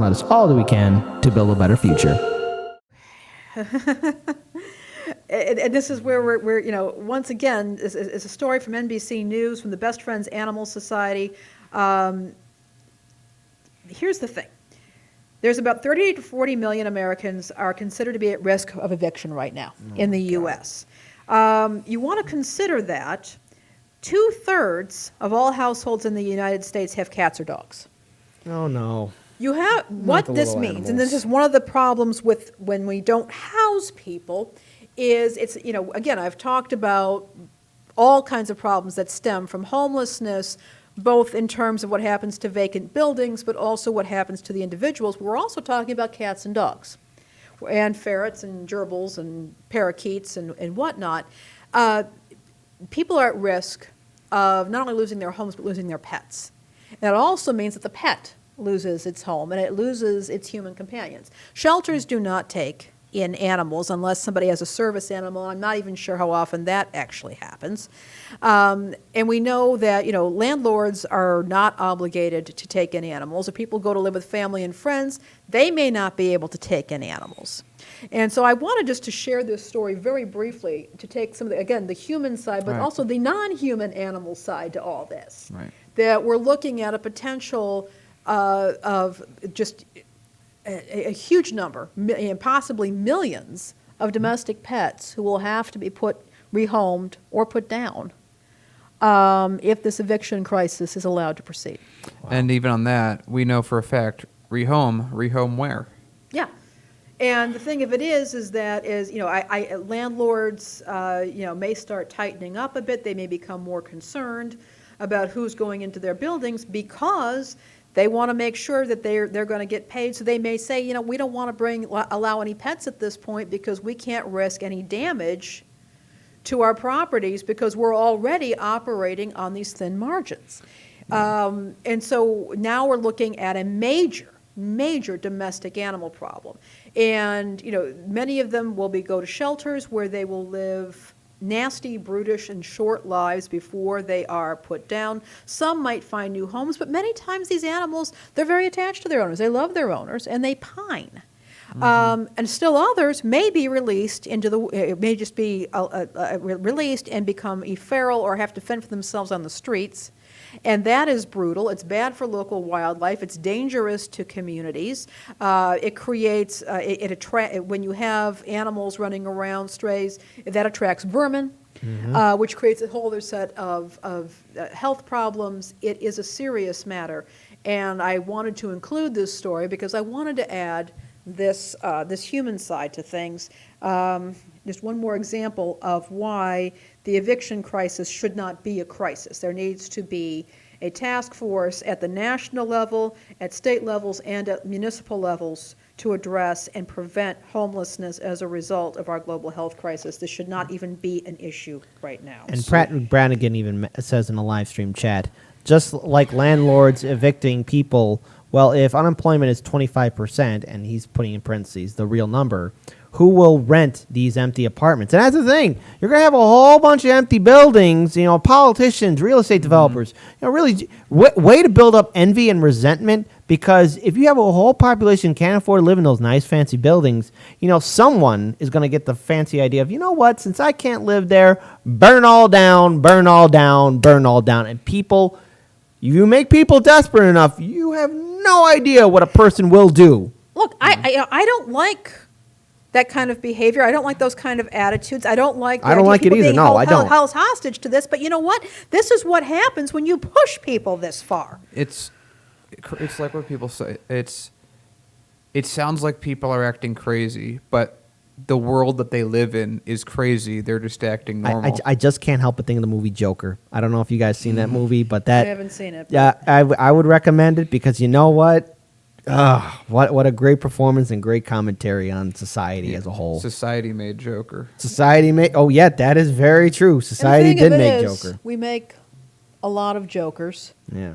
let us all do we can to build a better future. And this is where we're once again, is a story from NBC News from the Best Friends Animal Society. Here's the thing. There's about 30 to 40 million Americans are considered to be at risk of eviction right now in the U.S. You want to consider that 2/3 of all households in the United States have cats or dogs. Oh, no. You have what this means, and this is one of the problems with when we don't house people, is it's, again, I've talked about all kinds of problems that stem from homelessness, both in terms of what happens to vacant buildings, but also what happens to the individuals. We're also talking about cats and dogs, and ferrets and gerbils and parakeets and whatnot. People are at risk of not only losing their homes, but losing their pets. That also means that the pet loses its home and it loses its human companions. Shelters do not take in animals unless somebody has a service animal. I'm not even sure how often that actually happens. And we know that, landlords are not obligated to take in animals. If people go to live with family and friends, they may not be able to take in animals. And so I wanted just to share this story very briefly to take some of the human side, but also the non-human animal side to all this. Right. That we're looking at a potential of just a huge number, and possibly millions of domestic pets who will have to be rehomed or put down if this eviction crisis is allowed to proceed. Wow. And even on that, we know for a fact, rehome where? Yeah. And the thing of it is that landlords, may start tightening up a bit. They may become more concerned about who's going into their buildings because they want to make sure that they're going to get paid. So they may say, we don't want to allow any pets at this point because we can't risk any damage to our properties because we're already operating on these thin margins. And so now we're looking at a major domestic animal problem. And, many of them will go to shelters where they will live nasty, brutish, and short lives before they are put down. Some might find new homes, but many times these animals, they're very attached to their owners. They love their owners, and they pine. And still others may be released may just be released and become feral or have to fend for themselves on the streets. And that is brutal. It's bad for local wildlife. It's dangerous to communities. It creates, when you have animals running around, strays, that attracts vermin, which creates a whole other set of health problems. It is a serious matter. And I wanted to include this story because I wanted to add this human side to things. Just one more example of why the eviction crisis should not be a crisis. There needs to be a task force at the national level, at state levels, and at municipal levels to address and prevent homelessness as a result of our global health crisis. This should not even be an issue right now. And Pratt Brannigan even says in a live stream chat, just like landlords evicting people, well, if unemployment is 25%, and he's putting in parentheses the real number, who will rent these empty apartments? And that's the thing. You're going to have a whole bunch of empty buildings, politicians, real estate developers, really way to build up envy and resentment, because if you have a whole population can't afford to live in those nice fancy buildings, someone is going to get the fancy idea of, since I can't live there, burn all down, burn all down, burn all down. And people, you make people desperate enough, you have no idea what a person will do. Look, I don't like that kind of behavior. I don't like those kind of attitudes. I don't like it either. No, I don't. Held hostage to this. But you know what? This is what happens when you push people this far. It's like what people say. It sounds like people are acting crazy, but the world that they live in is crazy. They're just acting normal. I just can't help but think of the movie Joker. I don't know if you guys seen that movie, but I haven't seen it. Yeah, I would recommend it because you know what? What a great performance and great commentary on society as a whole. Society made Joker. Oh yeah, that is very true. Society did make Joker. We make a lot of jokers. Yeah.